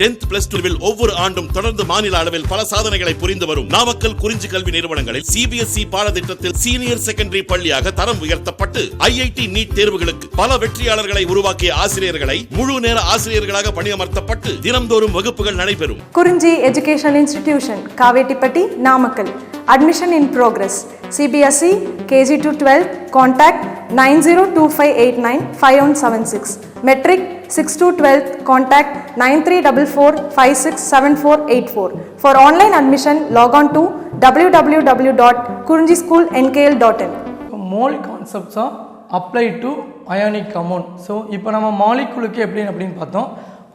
10th plus 2 ஒவ்வொரு ஆண்டும் தொடர்ந்து மாநில அளவில் பல சாதனைகளை புரிந்து வரும் நாமக்கல் குறிஞ்சி கல்வி நிறுவனங்களில் சிபிஎஸ்இ பாடத்திட்டத்தில் சீனியர் செகண்டரி பள்ளியாக தரம் உயர்த்தப்பட்டு ஐஐடி நீட் தேர்வுகளுக்கு பல வெற்றியாளர்களை உருவாக்கிய ஆசிரியர்களை முழு நேர ஆசிரியர்களாக பணியமர்த்தப்பட்டு தினம்தோறும் வகுப்புகள் நடைபெறும். குறிஞ்சி education institution, Kavettipatti, Namakkal. Admission in progress. CBSE KG to 12. Contact 9025895176. Metric 6 to 12. Contact 9344567484. For online admission, log on to www.kurinjischoolnkl.in. Mole concepts are applied to ionic compound. So, இப்போ நம்ம மாலிகுலுக்கு அப்படின்னு பார்த்தோம்.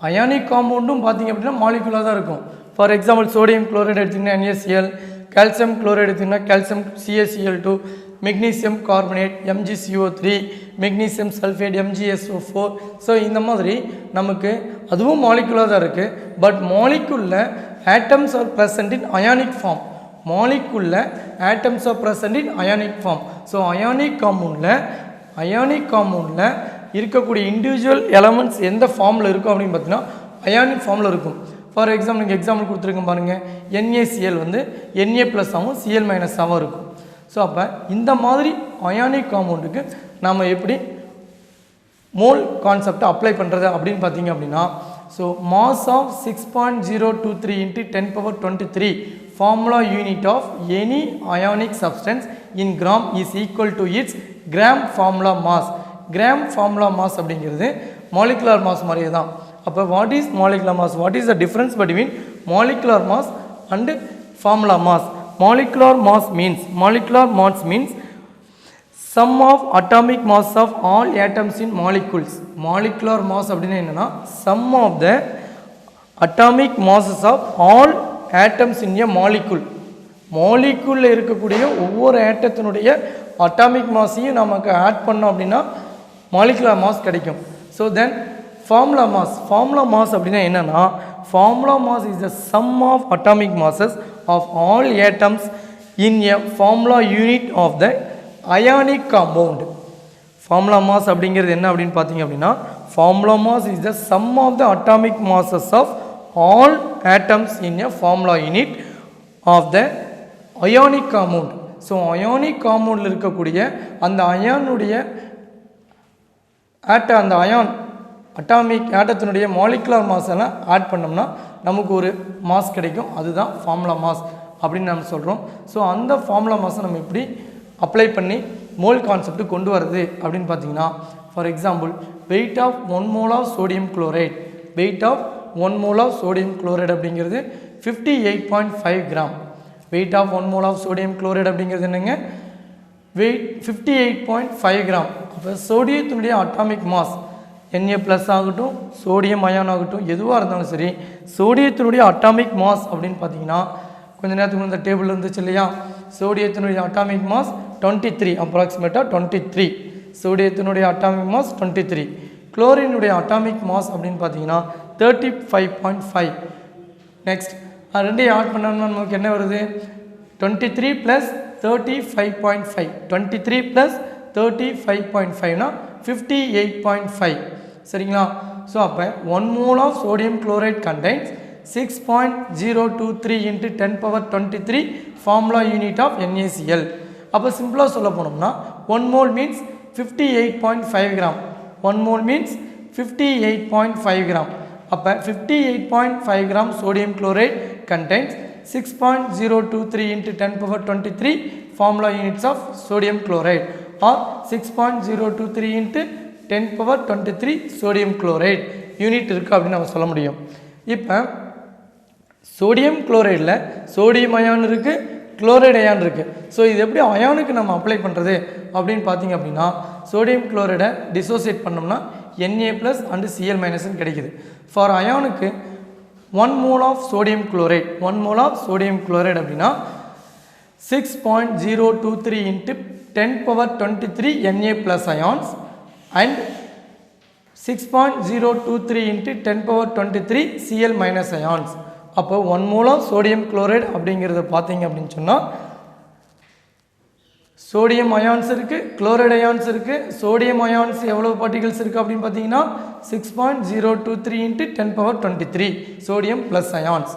அயானிக் காம்பவுண்டும் பார்த்தீங்க அப்படின்னா மாலிகுலாக தான் இருக்கும். ஃபார் எக்ஸாம்பிள் சோடியம் குளோரைடு எடுத்திங்கன்னா NaCl, கால்சியம் குளோரைடு எடுத்திங்கன்னா calcium CaCl2, magnesium carbonate MgCO3, magnesium sulphate MgSO4. So இந்த மாதிரி நமக்கு அதுவும் மாலிகுலாக தான் இருக்குது. பட் மாலிகுலில் atoms are present in ionic form. மாலிகுலில் atoms are present in ionic form. So ionic காம்பவுண்டில் இருக்கக்கூடிய இண்டிவிஜுவல் எலமெண்ட்ஸ் எந்த ஃபார்மில் இருக்கும் அப்படின்னு பார்த்தீங்கன்னா அயானிக் ஃபார்மில் இருக்கும். ஃபார் எக்ஸாம்பிள் நீங்கள் எக்ஸாம்பிள் கொடுத்துருக்கேன் பாருங்கள், NaCl வந்து Na+ ஆகவும் Cl- ஆகவும் இருக்கும். ஸோ அப்போ இந்த மாதிரி அயானிக் காம்பவுண்டுக்கு நாம் எப்படி மோல் கான்செப்டை அப்ளை பண்ணுறது அப்படின்னு பார்த்தீங்க அப்படின்னா, so mass of 6.023 × 10⁻23 formula unit of any ionic substance in gram is equal to its gram formula mass. Gram formula mass அப்படிங்கிறது மாலிகுலர் மாஸ் மாதிரியே தான். அப்போ what is molecular mass? What is the difference between molecular mass and formula mass? Molecular mass means sum of atomic mass of all atoms in molecules. Molecular mass அப்படின்னா என்னென்னா sum of the atomic masses of all atoms in a molecule. மாலிகுலில் இருக்கக்கூடிய ஒவ்வொரு ஆட்டத்தினுடைய atomic மாஸையும் நமக்கு add பண்ணோம் அப்படின்னா molecular mass கிடைக்கும். So then formula mass அப்படின்னா என்னென்னா, formula mass is the sum of atomic masses of all atoms in a formula unit of the ionic compound. Formula mass அப்படிங்கிறது என்ன அப்படின்னு பார்த்தீங்க அப்படின்னா, formula mass is the sum of the atomic masses of all atoms in a formula unit of the ionic compound. So ionic காம்பவுண்டில் இருக்கக்கூடிய அந்த அயானுடைய அந்த அயான் அட்டாமிக் ஆட்டத்தினுடைய மாலிகுலர் மாஸ் எல்லாம் ஆட் பண்ணோம்னா நமக்கு ஒரு மாஸ் கிடைக்கும். அதுதான் ஃபார்முலா மாஸ் அப்படின்னு நம்ம சொல்கிறோம். ஸோ அந்த ஃபார்முலா மாஸை நம்ம எப்படி அப்ளை பண்ணி மோல் கான்செப்ட் கொண்டு வருது அப்படின்னு பார்த்தீங்கன்னா, for example weight of 1 mole of sodium chloride, அப்படிங்கிறது 58.5 gram. Weight of 1 mole of sodium chloride அப்படிங்கிறது என்னங்க, வெயிட் 58.5 கிராம். அப்போ சோடியத்தினுடைய அட்டாமிக் மாஸ் Na+ ஆகட்டும், சோடியம் அயான் ஆகட்டும், எதுவாக இருந்தாலும் சரி, சோடியத்தினுடைய அட்டாமிக் மாஸ் அப்படின்னு பார்த்தீங்கன்னா கொஞ்சம் நேரத்துக்கு இந்த டேபிள் இருந்துச்சு இல்லையா, சோடியத்தினுடைய அட்டாமிக் மாஸ் 23, அப்ராக்சிமேட்டாக 23. சோடியத்தினுடைய அட்டாமிக் மாஸ் 23. குளோரினுடைய அட்டாமிக் மாஸ் அப்படின்னு பார்த்தீங்கன்னா 35.5. நெக்ஸ்ட் ரெண்டையும் ஆட் பண்ணோம்னா நமக்கு என்ன வருது, 23 + 35.5. 23 + 35.5னா 58.5. சரிங்களா? ஸோ அப்போ 1 mole of sodium chloride contains 6.023 × 10⁻23 formula unit of NaCl. அப்போ சிம்பிளாக சொல்ல போனோம்னா 1 mole means 58.5 gram. 1 mole means 58.5 gram. அப்போ 58.5 gram sodium chloride contains 6.023 × 10⁻23 formula units of sodium chloride or 6.023 × 10⁻23 sodium chloride unit இருக்குது அப்படின்னு நம்ம சொல்ல முடியும். இப்போ சோடியம் குளோரைடில் சோடியம் அயான் இருக்குது, குளோரைடு அயான் இருக்குது. ஸோ இது எப்படி அயானுக்கு நம்ம அப்ளை பண்ணுறது அப்படின்னு பார்த்தீங்க அப்படின்னா, சோடியம் குளோரைடை டிசோசியேட் பண்ணோம்னா Na+ அண்டு Cl- கிடைக்குது. ஃபார் அயானுக்கு 1 mole ஆஃப் சோடியம் குளோரைட், அப்படின்னா 6.023 × 10⁻23 Na+ ions and 6.023 × 10⁻23 Cl- ions. அப்போ 1 mole ஆஃப் சோடியம் குளோரைடு அப்படிங்கிறத பார்த்தீங்க அப்படின்னு சொன்னால் சோடியம் அயான்ஸ் இருக்குது, குளோரைடு அயான்ஸ் இருக்குது. சோடியம் அயான்ஸ் எவ்வளோ பார்ட்டிகல்ஸ் இருக்குது அப்படின்னு பார்த்தீங்கன்னா 6.023 × 10^23 sodium plus ions.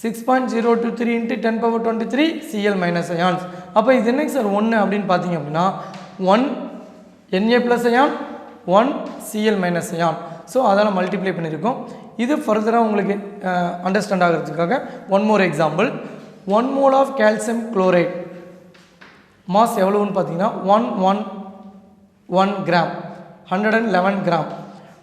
6.023 × 10^23 Cl minus ions. அப்போ இது என்னங்க சார் 1 அப்படின்னு பார்த்தீங்க அப்படின்னா 1 Na plus ion 1 Cl minus ion. So அதெல்லாம் மல்டிப்ளை பண்ணியிருக்கோம். இது ஃபர்தராக உங்களுக்கு அண்டர்ஸ்டாண்ட் ஆகிறதுக்காக one more example. 1 mole of calcium chloride mass எவ்வளோன்னு பார்த்தீங்கன்னா 111 கிராம் 111 கிராம்.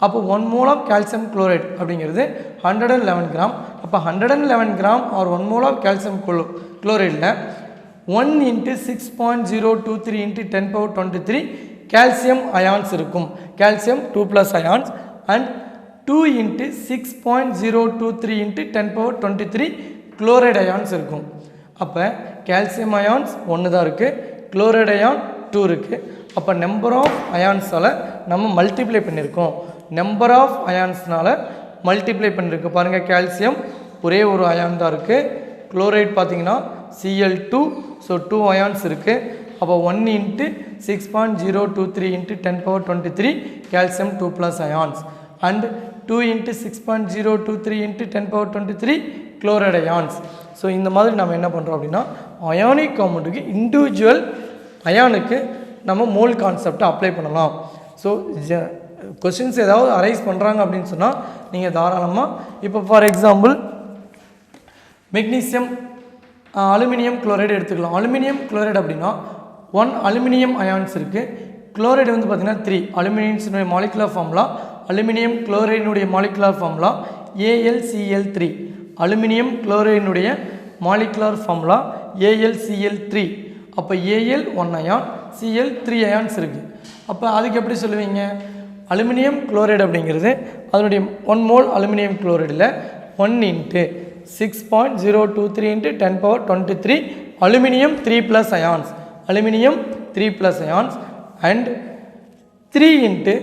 அப்போ 1 mole ஆஃப் கால்சியம் குளோரைட் அப்படிங்கிறது 111 கிராம். அப்போ 111 gram are 1 mole of calcium குளோரைடில் 1 × 6.023 × 10^23 கால்சியம் அயான்ஸ் இருக்கும். Calcium 2+ ions and 2 × 6.023 × 10^23 chloride ions இருக்கும். அப்போ கால்சியம் அயான்ஸ் 1 தான் இருக்குது, குளோரைடு அயான் 2 இருக்குது. அப்போ நம்பர் ஆஃப் அயான்ஸால் நம்ம மல்டிப்ளை பண்ணியிருக்கோம். நம்பர் ஆஃப் அயான்ஸ்னால் மல்டிப்ளை பண்ணியிருக்கோம். பாருங்கள், கால்சியம் ஒரே ஒரு அயான் தான் இருக்குது. குளோரைட் பார்த்தீங்கன்னா Cl2, ஸோ 2 அயான்ஸ் இருக்குது. அப்போ 1 × 6.023 × 10^23 calcium 2+ ions and 2 × 6.023 × 10^23 chloride ions. So இந்த மாதிரி நம்ம என்ன பண்ணுறோம் அப்படின்னா அயானிக் காம்பவுண்டுக்கு இண்டிவிஜுவல் அயானுக்கு நம்ம மோல் கான்செப்டை அப்ளை பண்ணலாம். ஸோ கொஸ்டின்ஸ் ஏதாவது அரைஸ் பண்ணுறாங்க அப்படின்னு சொன்னால் நீங்கள் தாராளமாக இப்போ for example magnesium aluminium chloride எடுத்துக்கலாம். அலுமினியம் குளோரைடு அப்படின்னா 1 அலுமினியம் அயான்ஸ் இருக்குது. குளோரைடு வந்து பார்த்திங்கன்னா 3 அலுமினியம்ஸுடைய மாலிகுலர் ஃபார்முலா, அலுமினியம் குளோரைடினுடைய மாலிகுலர் ஃபார்முலா AlCl3. அலுமினியம் குளோரைடினுடைய மாலிகுலர் ஃபார்முலா AlCl3. அப்போ Al 1 அயான், Cl 3 அயான்ஸ் இருக்குது. அப்போ அதுக்கு எப்படி சொல்லுவீங்க? அலுமினியம் குளோரைடு அப்படிங்கிறது அதனுடைய 1 mole அலுமினியம் குளோரைடில் 1 × 6.023 × 10^23 aluminium 3+ ions, aluminium 3+ ions and 3 ×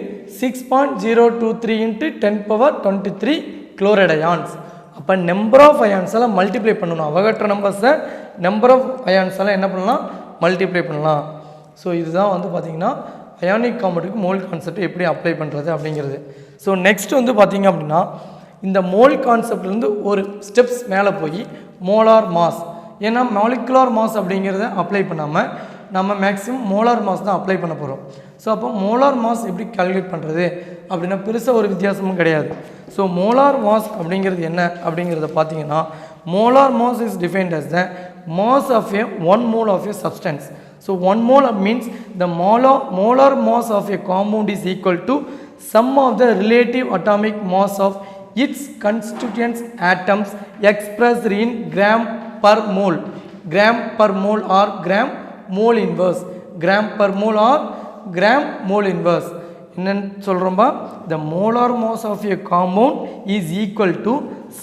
6.023 × 10^23 chloride ions. அப்போ நம்பர் ஆஃப் அயான்ஸால் மல்டிப்ளை பண்ணணும். அவகட்ரோ நம்பர்ஸை நம்பர் ஆஃப் அயான்ஸால் என்ன பண்ணலாம்? மல்டிப்ளை பண்ணலாம். ஸோ இதுதான் வந்து பார்த்திங்கன்னா அயானிக் காம்பவுண்டுக்கு மோல் கான்செப்ட் எப்படி அப்ளை பண்ணுறது அப்படிங்கிறது. ஸோ நெக்ஸ்ட் வந்து பார்த்திங்க அப்படின்னா இந்த மோல் கான்செப்ட்லேருந்து ஒரு ஸ்டெப்ஸ் மேலே போய் மோலார் மாஸ், ஏன்னா மாலிகுலர் மாஸ் அப்படிங்கிறத அப்ளை பண்ணாமல் நம்ம மேக்ஸிமம் மோலார் மாஸ் தான் அப்ளை பண்ண போகிறோம். ஸோ அப்போ மோலார் மாஸ் எப்படி கால்குலேட் பண்ணுறது அப்படின்னா பெருசாக ஒரு வித்தியாசமும் கிடையாது. ஸோ மோலார் மாஸ் அப்படிங்கிறது என்ன அப்படிங்கிறத பார்த்தீங்கன்னா molar mass is defined as the mass of a 1 mole of a substance. So 1 mole means the molar mass of a compound is equal to sum of the relative atomic mass of its constituent atoms expressed in gram per mole. Gram per mole or gram mole inverse. Gram per mole or gram mole inverse. என்னன்னு சொல்கிறோம்பா? The molar mass of a compound is equal to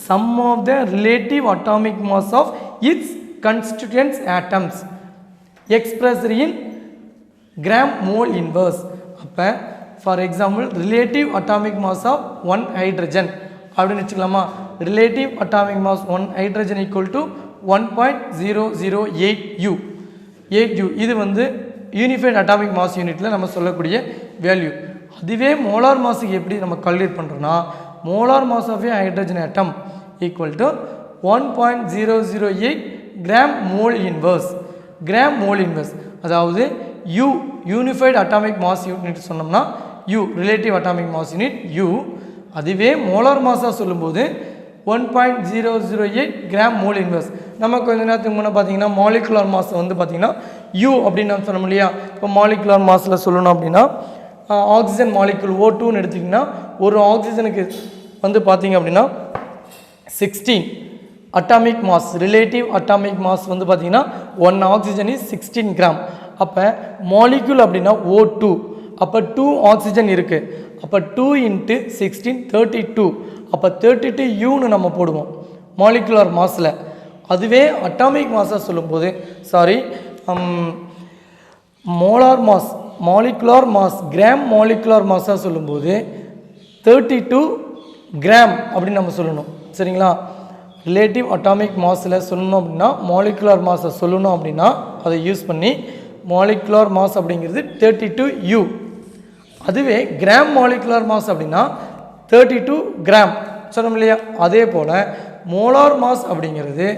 sum of the relative atomic mass of its constituent atoms expressed in gram mole inverse. அப்போ for example relative atomic mass of 1 hydrogen அப்படின்னு வச்சுக்கலாமா? Relative atomic mass 1 hydrogen equal to 1.008 U. இது வந்து unified atomic mass யூனிட்டில் நம்ம சொல்லக்கூடிய value. அதுவே molar மாஸுக்கு எப்படி நம்ம கால்குலேட் பண்ணுறோன்னா molar mass of a hydrogen atom equal to 1.008 gram mole inverse. Gram mole inverse அதாவது U unified atomic mass unit சொன்னோம்னா U relative atomic mass unit U. அதுவே மோலார் மாஸாக சொல்லும்போது 1.008 கிராம் மோல் இன்வர்ஸ். நம்ம கொஞ்ச நேரத்துக்கு முன்னே பார்த்தீங்கன்னா மாலிகுலர் மாஸ் வந்து பார்த்திங்கன்னா U அப்படின்னு நம்ம சொன்னோம் இல்லையா? இப்போ மாலிகுலர் மாஸில் சொல்லணும் அப்படின்னா ஆக்சிஜன் மாலிகுல் O2ன்னு எடுத்திங்கன்னா ஒரு ஆக்சிஜனுக்கு வந்து பார்த்திங்க அப்படின்னா 16 atomic mass, relative atomic mass வந்து பார்த்திங்கன்னா 1 ஆக்சிஜன் இஸ் 16 கிராம். அப்போ மாலிகுல் அப்படின்னா O2, அப்போ 2 ஆக்சிஜன் இருக்குது. அப்போ 2 × 16 32. அப்போ 32 Uன்னு நம்ம போடுவோம் மாலிகுலர் மாஸில். அதுவே அட்டாமிக் மாஸாக சொல்லும்போது molar mass molecular mass gram molecular மாஸாக சொல்லும்போது 32 கிராம் அப்படின்னு நம்ம சொல்லணும். சரிங்களா? ரிலேட்டிவ் அட்டாமிக் மாஸில் சொல்லணும் அப்படின்னா மாலிகுலர் மாஸை சொல்லணும் அப்படின்னா அதை யூஸ் பண்ணி மாலிகுலர் மாஸ் அப்படிங்கிறது 32 U. அதுவே கிராம் மாலிகுலர் மாஸ் அப்படின்னா 32 கிராம் சொன்னோம் இல்லையா. அதே போல் மோலார் மாஸ் அப்படிங்கிறது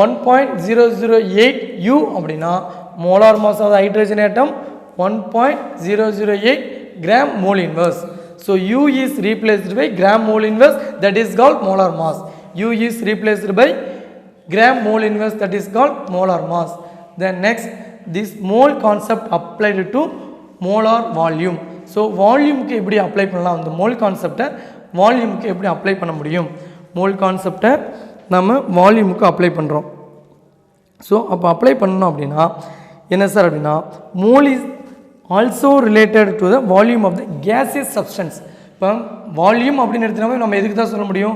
1.008 U அப்படின்னா molar mass of hydrogen atom 1.008 gram mole inverse. So U is replaced by gram mole inverse, that is called molar mass. U is replaced by gram mole inverse, that is called molar mass. Then next, this mole concept applied to molar volume. So volume க்கு எப்படி apply பண்ணலாம், அந்த mole concept volume க்கு எப்படி apply பண்ண முடியும், mole concept நம்ம volume க்கு அப்ளை பண்ணுறோம். ஸோ அப்போ அப்ளை பண்ணணும் அப்படின்னா என்ன சார் அப்படின்னா, mole is also related to the volume of the gaseous substance. இப்போ வால்யூம் அப்படின்னு எடுத்துனாவே நம்ம எதுக்கு தான் சொல்ல முடியும்,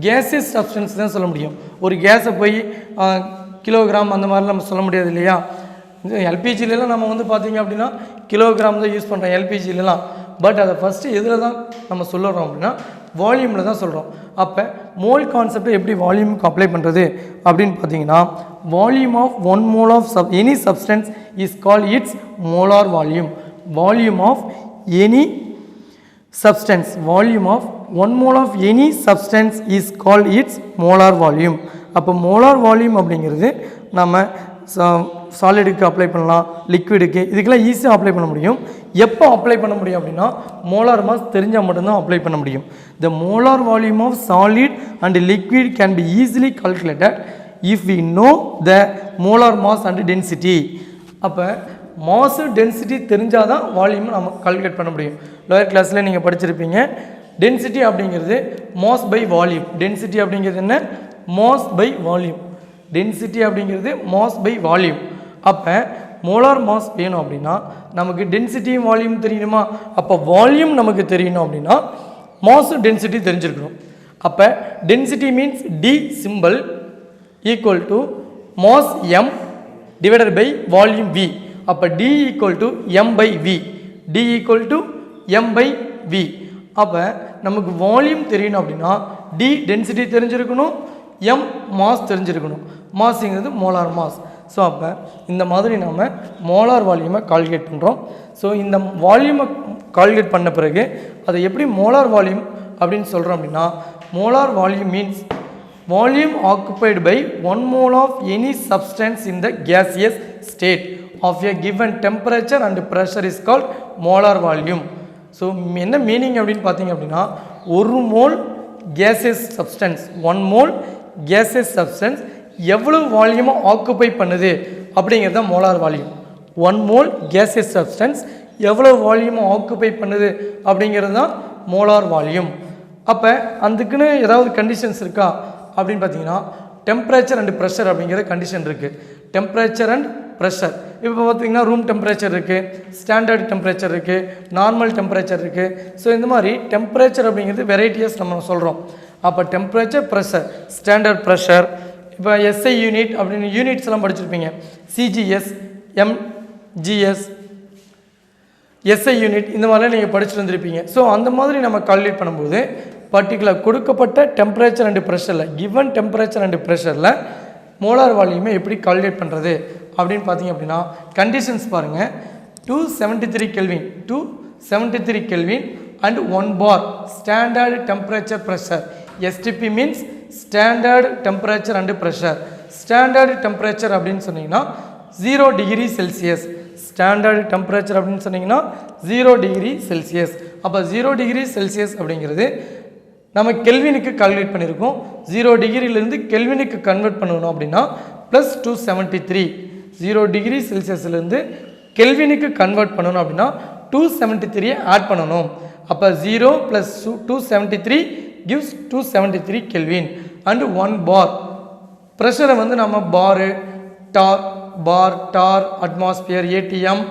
கேசியஸ் சப்ஸ்டன்ஸ் தான் சொல்ல முடியும். ஒரு கேஸை போய் கிலோகிராம் அந்த மாதிரிலாம் நம்ம சொல்ல முடியாது இல்லையா. எல்பிஜிலலாம் நம்ம வந்து பார்த்திங்க அப்படின்னா கிலோகிராம் தான் யூஸ் பண்ணுறோம் எல்பிஜிலலாம். பட் அதை ஃபஸ்ட்டு எதில் தான் நம்ம சொல்லுறோம் அப்படின்னா வால்யூமில் தான் சொல்கிறோம். அப்போ மோல் கான்செப்டை எப்படி வால்யூமுக்கு அப்ளை பண்ணுறது அப்படின்னு பார்த்தீங்கன்னா, volume of 1 mole of any substance is call its molar volume. Volume of any substance, volume of 1 mole of any substance is called its molar volume. அப்போ மோலார் வால்யூம் அப்படிங்கிறது நம்ம சாலிடுக்கு அப்ளை பண்ணலாம், லிக்விடுக்கு, இதுக்கெல்லாம் ஈஸியாக அப்ளை பண்ண முடியும். எப்போ அப்ளை பண்ண முடியும் அப்படின்னா மோலார் மாஸ் தெரிஞ்சால் மட்டும்தான் அப்ளை பண்ண முடியும். The molar volume of solid and liquid can be easily calculated if we know the molar mass and density. அப்போ மாசு டென்சிட்டி தெரிஞ்சால் தான் வால்யூம் நம்ம கால்குலேட் பண்ண முடியும். லோயர் கிளாஸில் நீங்கள் படிச்சிருப்பீங்க, டென்சிட்டி அப்படிங்கிறது மாஸ் பை வால்யூம். டென்சிட்டி அப்படிங்கிறது என்ன, மாஸ் பை வால்யூம். டென்சிட்டி அப்படிங்கிறது மாஸ் பை வால்யூம். அப்போ மோலார் மாஸ் வேணும் அப்படின்னா நமக்கு டென்சிட்டியும் வால்யூம் தெரியணுமா, அப்போ வால்யூம் நமக்கு தெரியணும் அப்படின்னா மாசு டென்சிட்டி தெரிஞ்சிருக்கணும். அப்போ density means D simple equal to mass M divided by volume V. அப்போ D equal to M by V, D equal to M by V. அப்போ நமக்கு வால்யூம் தெரியணும் அப்படின்னா D டென்சிட்டி தெரிஞ்சிருக்கணும், எம் மாஸ் தெரிஞ்சிருக்கணும். மாஸுங்கிறது மோலார் மாஸ். ஸோ அப்போ இந்த மாதிரி நம்ம மோலார் வால்யூமை கால்குலேட் பண்ணுறோம். ஸோ இந்த வால்யூமை கால்குலேட் பண்ண பிறகு அதை எப்படி மோலார் வால்யூம் அப்படின்னு சொல்கிறோம் அப்படின்னா, molar volume means volume occupied by 1 mole of any substance in the gaseous state of a given temperature and pressure is called molar volume. So என்ன மீனிங் அப்படின்னு பார்த்தீங்க அப்படின்னா, ஒரு mole cases substance, 1 mole cases substance எவ்வளவு வால்யூமாக occupy பண்ணுது அப்படிங்கிறது தான் molar volume. 1 mole cases substance எவ்வளவு வால்யூமாக ஆக்குபை பண்ணுது அப்படிங்கிறது தான் மோலார் வால்யூம். அப்போ அதுக்குன்னு ஏதாவது கண்டிஷன்ஸ் இருக்கா அப்படின்னு பார்த்தீங்கன்னா, டெம்பரேச்சர் அண்ட் ப்ரெஷர் அப்படிங்கிற கண்டிஷன் இருக்குது. டெம்பரேச்சர் அண்ட் ப்ரெஷர் இப்போ பார்த்திங்கன்னா ரூம் டெம்பரேச்சர் இருக்குது, ஸ்டாண்டர்ட் டெம்பரேச்சர் இருக்குது, நார்மல் டெம்பரேச்சர் இருக்குது. ஸோ இந்த மாதிரி டெம்பரேச்சர் அப்படிங்கிறது வெரைட்டியஸ் நம்ம சொல்கிறோம். அப்போ டெம்பரேச்சர், ப்ரெஷர், ஸ்டாண்டர்ட் ப்ரெஷர், இப்போ எஸ்ஐ யூனிட் அப்படின்னு யூனிட்ஸ் எல்லாம் படிச்சிருப்பீங்க, சிஜிஎஸ், எம்ஜிஎஸ், எஸ்ஐ யூனிட், இந்த மாதிரிலாம் நீங்கள் படிச்சுட்டு வந்திருப்பீங்க. ஸோ அந்த மாதிரி நம்ம கால்குலேட் பண்ணும்போது பர்டிகுலர் கொடுக்கப்பட்ட டெம்பரேச்சர் அண்ட் ப்ரெஷரில், கிவன் டெம்பரேச்சர் அண்ட் ப்ரெஷரில் மோலார் வால்யூமை எப்படி கால்குலேட் பண்ணுறது அப்படின்னு பார்த்தீங்க அப்படின்னா, கண்டிஷன்ஸ் பாருங்கள். 273 kelvin, 273 kelvin and 1 bar standard temperature pressure. SDP means standard temperature and pressure. Standard temperature அப்படின்னு சொன்னீங்கன்னா 0 டிகிரி செல்சியஸ். ஸ்டாண்டர்ட் டெம்பரேச்சர் அப்படின்னு சொன்னீங்கன்னா 0 டிகிரி செல்சியஸ். அப்போ 0 டிகிரி செல்சியஸ் அப்படிங்கிறது நம்ம கெல்வினுக்கு கால்குலேட் பண்ணியிருக்கோம். 0 டிகிரியிலேருந்து கெல்வினுக்கு கன்வெர்ட் பண்ணணும் அப்படின்னா ப்ளஸ் 273. 0 டிகிரி செல்சியஸ்லேருந்து கெல்வினுக்கு கன்வெர்ட் பண்ணணும் அப்படின்னா 273 ஆட் பண்ணணும். அப்போ 0 + 273 gives 273 கெல்வின் அண்ட் 1 bar. ப்ரெஷரை வந்து நம்ம bar, torr, atmosphere, ATM,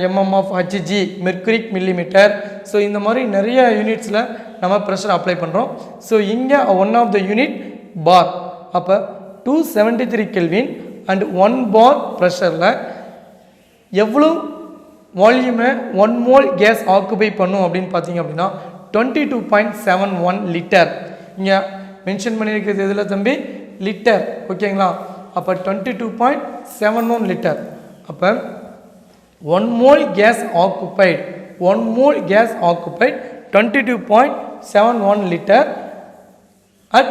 mm of HG, mercuric millimetre. So இந்த மாதிரி நிறைய யூனிட்ஸில் நம்ம ப்ரெஷர் அப்ளை பண்ணுறோம். ஸோ இங்கே one of the unit bar. அப்போ 273 கெல்வின் அண்ட் 1 bar ப்ரெஷரில் எவ்வளோ வால்யூமை 1 mole கேஸ் ஆக்குபை பண்ணும் அப்படின்னு பார்த்தீங்க அப்படின்னா 22.71 லிட்டர். இங்கே மென்ஷன் பண்ணியிருக்கிறது எதில் தம்பி, லிட்டர், ஓகேங்களா. அப்போ 22.71 லிட்டர். அப்போ 1 mole gas occupied 22.71 liter at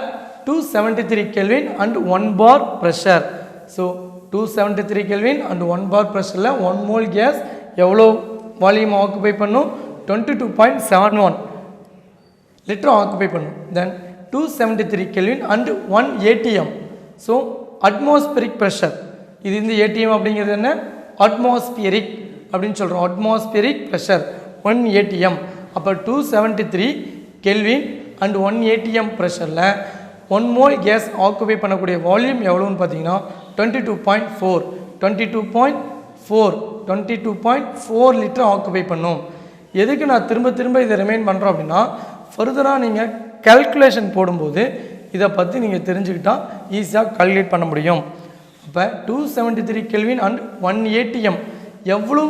273 Kelvin and 1 bar pressure. So 273 Kelvin and 1 bar pressure 1 mole gas எவ்வளோ வால்யூம் ஆக்குபை பண்ணும் 22.71 லிட்டர் ஆக்குபை பண்ணும். தென் 273 Kelvin and 1 ATM. So atmospheric pressure இது இந்த ஏடிஎம் அப்படிங்கிறது என்ன அட்மாஸ்பியரிக் அப்படின்னு சொல்கிறோம். Atmospheric pressure 1 ATM. அப்போ 273 Kelvin அண்ட் 1 ATM ப்ரெஷரில் 1 மோல் கேஸ் ஆக்குபை பண்ணக்கூடிய வால்யூம் எவ்வளோன்னு பார்த்தீங்கன்னா 22.4 லிட்டர் ஆக்குபை பண்ணும். எதுக்கு நான் திரும்ப இதை ரிமைண்ட் பண்ணுறோம் அப்படின்னா ஃபர்தராக நீங்கள் கால்குலேஷன் போடும்போது இதை பற்றி நீங்கள் தெரிஞ்சுக்கிட்டால் ஈஸியாக கால்குலேட் பண்ண முடியும். அப்போ 273 Kelvin அண்ட் 1 ATM எவ்வளோ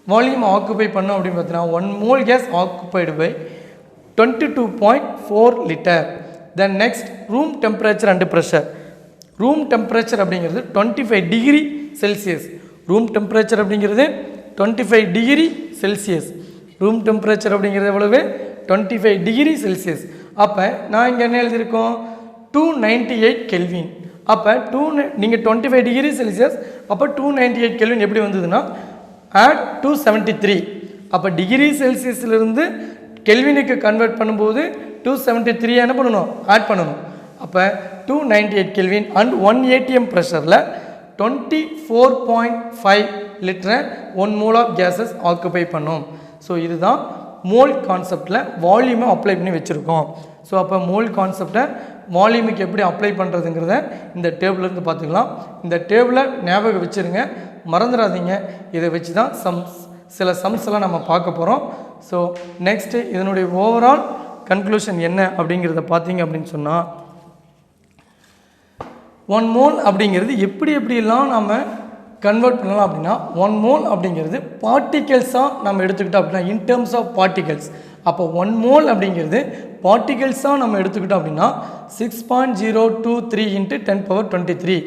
வால்யூம் ஆக்குபை பண்ணும் அப்படின்னு பார்த்தீங்கன்னா 1 mole gas occupied by 22.4 litre. Then next room temperature and pressure. Room temperature அப்படிங்கிறது 25 டிகிரி செல்சியஸ். ரூம் டெம்பரேச்சர் அப்படிங்கிறது 25 டிகிரி செல்சியஸ். ரூம் டெம்பரேச்சர் அப்படிங்கிறது எவ்வளவு 25 டிகிரி செல்சியஸ். அப்போ நான் இங்கே என்ன எழுதியிருக்கோம் 298 கெல்வின். அப்போ நீங்கள் 25 டிகிரி செல்சியஸ் அப்போ 298 கெல்வின் எப்படி வந்ததுன்னா ஆட் 273. அப்போ டிகிரி செல்சியஸ்லேருந்து கெல்வினுக்கு கன்வெர்ட் பண்ணும்போது 273 என்ன பண்ணணும் ஆட் பண்ணணும். அப்போ 298 கெல்வின் அண்ட் 1 ATM ப்ரெஷரில் 24.5 லிட்டரை 1 மோல் ஆஃப் கேஸஸ் ஆக்குபை பண்ணும். ஸோ இதுதான் மோல் கான்செப்டில் வால்யூமை அப்ளை பண்ணி வச்சுருக்கோம். ஸோ அப்போ மோல் கான்செப்டை வால்யூமுக்கு எப்படி அப்ளை பண்ணுறதுங்கிறத இந்த டேபிள்லேருந்து பார்த்துக்கலாம். இந்த டேபிளை ஞாபகம் வச்சுருங்க, மறந்துடாதீங்க. இதை வச்சு தான் சில சம்ஸ் எல்லாம் நம்ம பார்க்க போகிறோம். ஸோ நெக்ஸ்ட்டு இதனுடைய ஓவரால் கன்க்ளூஷன் என்ன அப்படிங்கிறத பார்த்தீங்க அப்படின்னு சொன்னால் 1 மோல் அப்படிங்கிறது எப்படியெல்லாம் நம்ம கன்வெர்ட் பண்ணலாம் அப்படின்னா 1 மோல் அப்படிங்கிறது பார்ட்டிகல்ஸாக நம்ம எடுத்துக்கிட்டோம் அப்படின்னா இன் டேர்ம்ஸ் ஆஃப் பார்ட்டிகல்ஸ். அப்போ 1 மோல் அப்படிங்கிறது பார்ட்டிகல்ஸாக நம்ம எடுத்துக்கிட்டோம் அப்படின்னா 6.023 × 10⁻23.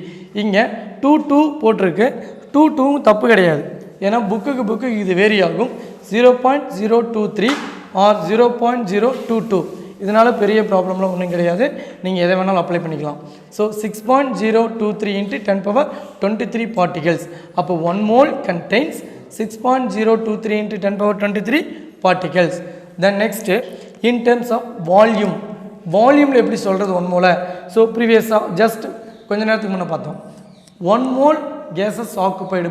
இங்கே 22 போட்டிருக்கு. 22 தப்பு கிடையாது, ஏன்னா புக்கு இது வேரி ஆகும். 0.023 ஆர் 0.022 இதனால் பெரிய ப்ராப்ளம்லாம் ஒன்றும் கிடையாது, நீங்கள் எதை வேணாலும் அப்ளை பண்ணிக்கலாம். So 6.023 × 10⁻23 particles. அப்போ 1 mole contains 6.023 × 10⁻23 particles. Then next in terms of volume. வால்யூமில் எப்படி சொல்கிறது 1 மோலை? ஸோ ப்ரீவியஸாக ஜஸ்ட் கொஞ்ச நேரத்துக்கு முன்னே பார்த்தோம். 1 மோல் கேஸஸ் ஆக்குபைடு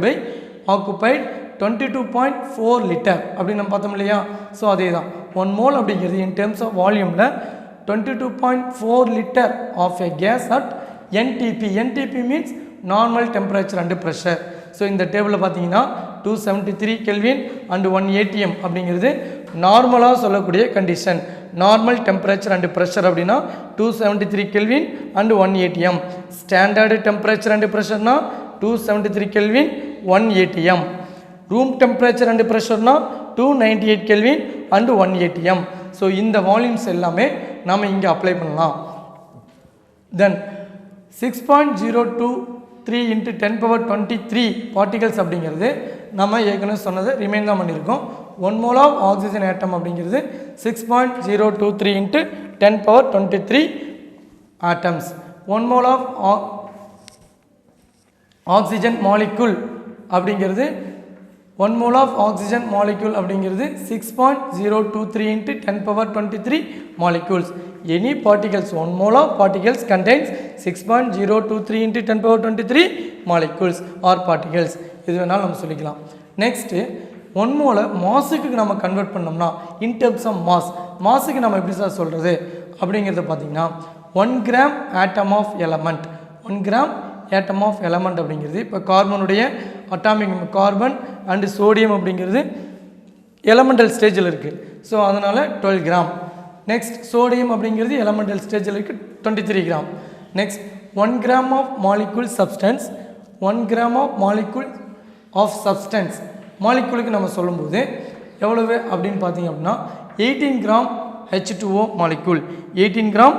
22.4 லிட்டர் அப்படின்னு நம்ம பார்த்தோம் இல்லையா? ஸோ அதே தான் 1 மோல் அப்படிங்கிறது இன் டேர்ம்ஸ் ஆஃப் வால்யூமில் 22.4 litre of a gas at NTP. NTP means normal temperature and pressure. So இந்த டேபிளில் பார்த்தீங்கன்னா 273 கெல்வின் அண்டு 1 ATM அப்படிங்கிறது நார்மலாக சொல்லக்கூடிய condition. Normal temperature and pressure அப்படின்னா 273 kelvin and 1 ATM. Standard temperature and ப்ரெஷர்னா 273 kelvin 1 ATM. Room temperature and ப்ரெஷர்னா 298 kelvin and 1 ATM. So இந்த வால்யூம்ஸ் எல்லாமே நாம் இங்கே அப்ளை பண்ணலாம். தென் 6.023 × 10⁻23 பார்ட்டிகல்ஸ் அப்படிங்கிறது நம்ம ஏற்கனவே சொன்னது ரிமைண்ட் தான் பண்ணியிருக்கோம். 1 மோல் ஆஃப் ஆக்சிஜன் ஆட்டம் அப்படிங்கிறது 6.023 × 10⁻23 atoms. 1 mole of oxygen molecule அப்படிங்கிறது 1 மோல் ஆஃப் ஆக்சிஜன் மாலிக்யூல் அப்படிங்கிறது 6.023 × 10⁻23 molecules. Any particles 1 mole of particles contains 6.023 × 10⁻23 molecules or particles. இது வேணாலும் நம்ம சொல்லிக்கலாம். நெக்ஸ்ட்டு 1 மோலை மாஸுக்கு நம்ம கன்வெர்ட் பண்ணோம்னா இன் டேர்ம்ஸ் ஆஃப் மாஸுக்கு நம்ம எப்படி சார் சொல்கிறது அப்படிங்கிறத பார்த்தீங்கன்னா 1 gram atom of element. 1 gram atom of element அப்படிங்கிறது இப்போ கார்பனுடைய அட்டாமிக் கார்பன் அண்டு சோடியம் அப்படிங்கிறது எலமெண்டல் ஸ்டேஜில் இருக்குது. ஸோ அதனால் 12 கிராம். நெக்ஸ்ட் சோடியம் அப்படிங்கிறது எலமெண்டல் ஸ்டேஜில் இருக்குது 23 gram. Next 1 gram of molecule substance. 1 gram of molecule of substance மாலிக்யூலுக்கு நம்ம சொல்லும்போது எவ்வளவு அப்படின்னு பார்த்தீங்க அப்படின்னா 18 gram H2O molecule. 18 gram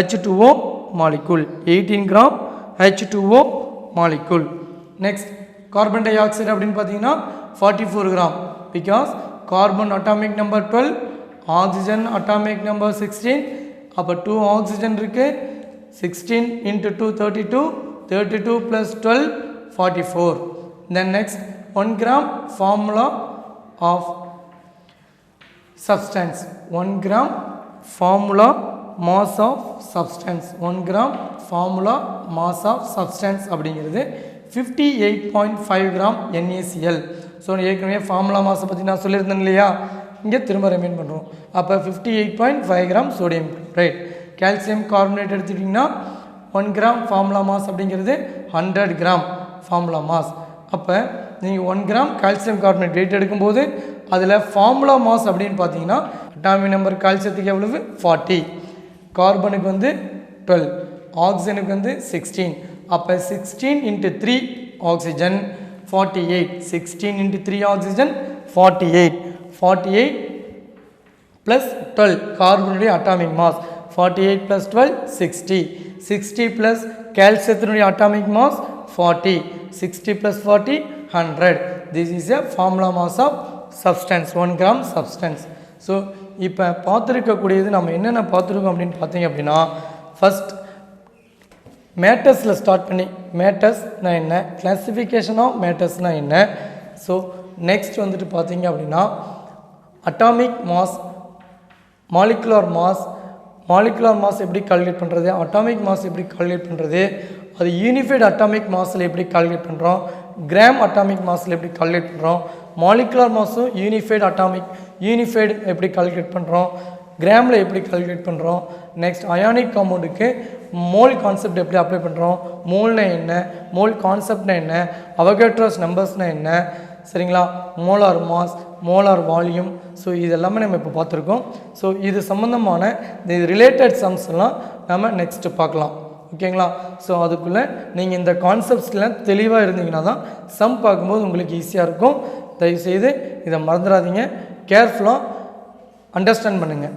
H2O molecule. 18 gram H2O molecule. Next carbon di oxide அப்படின்னு பார்த்தீங்கன்னா 44 gram because carbon atomic number 12, oxygen atomic number 16. அப்போ 2 oxygen இருக்கு. 16 into 2 32, 32 plus 12 44. Then next 1 gram formula of substance. 1 gram formula mass of substance. 1 gram formula mass of substance அப்படிங்கிறது 58.5 gram NaCl. So ஏற்கனவே formula மாஸை பற்றி நான் சொல்லியிருந்தேன் இல்லையா, இங்கே திரும்ப ரிமைன் பண்ணுறோம். அப்போ 58.5 gram sodium right. Calcium carbonate எடுத்துக்கிட்டிங்கன்னா 1 கிராம் ஃபார்முலா மாஸ் அப்படிங்கிறது 100 கிராம் ஃபார்முலா மாஸ். அப்போ நீங்கள் 1 கிராம் கால்சியம் கார்பனேட் வெயிட் எடுக்கும்போது அதில் ஃபார்முலா மாஸ் அப்படின்னு பார்த்தீங்கன்னா அட்டாமிக் நம்பர் கால்சியத்துக்கு எவ்வளவு 40, கார்பனுக்கு வந்து 12, ஆக்சிஜனுக்கு வந்து 16. அப்போ 16 into 3 oxygen 48, 16 into 3 oxygen 48, 48 plus 12 கார்பனுடைய அட்டாமிக் மாஸ் 48 plus 12 60, 60 plus கால்சியத்தினுடைய atomic mass 40, 60 plus 40 100. This is a formula mass of substance, 1 gram substance. So இப்போ பார்த்துருக்கக்கூடியது நம்ம என்னென்ன பார்த்துருக்கோம் அப்படின்னு பார்த்தீங்க அப்படின்னா, ஃபஸ்ட் மேட்டர்ஸில் ஸ்டார்ட் பண்ணி மேட்டர்ஸ்னா என்ன, கிளாசிஃபிகேஷன் ஆஃப் மேட்டர்ஸ்னா என்ன. ஸோ நெக்ஸ்ட் வந்துட்டு பார்த்தீங்க அப்படின்னா atomic mass, molecular mass, molecular mass எப்படி கால்குலேட் பண்ணுறது, அட்டாமிக் மாஸ் எப்படி கால்குலேட் பண்ணுறது, அது யூனிஃபைடு அட்டாமிக் மாஸில் எப்படி கால்குலேட் பண்ணுறோம், கிராம் அட்டாமிக் மாஸில் எப்படி கால்குலேட் பண்ணுறோம், மாலிகுலர் மாஸும் யூனிஃபைடு எப்படி கால்குலேட் பண்ணுறோம், கிராமில் எப்படி கால்குலேட் பண்ணுறோம். நெக்ஸ்ட் அயானிக் காம்பவுண்டுக்கு மோல் கான்செப்ட் எப்படி அப்ளை பண்ணுறோம், மோல்னா என்ன, மோல் கான்செப்ட்னா என்ன, அவகேட்ரோஸ் நம்பர்ஸ்னால் என்ன, சரிங்களா, molar mass, molar volume. So இது எல்லாமே நம்ம இப்போ பார்த்துருக்கோம். ஸோ இது சம்மந்தமான இந்த ரிலேட்டட் சம்ஸ்லாம் நம்ம நெக்ஸ்ட்டு பார்க்கலாம். ஓகேங்களா. ஸோ அதுக்குள்ளே நீங்கள் இந்த கான்செப்ட்ஸ்லாம் தெளிவாக இருந்தீங்கன்னா தான் சம் பார்க்கும்போது உங்களுக்கு ஈஸியாக இருக்கும். தயவுசெய்து இதை மறந்துடாதீங்க, கேர்ஃபுல்லாக அண்டர்ஸ்டாண்ட் பண்ணுங்கள்.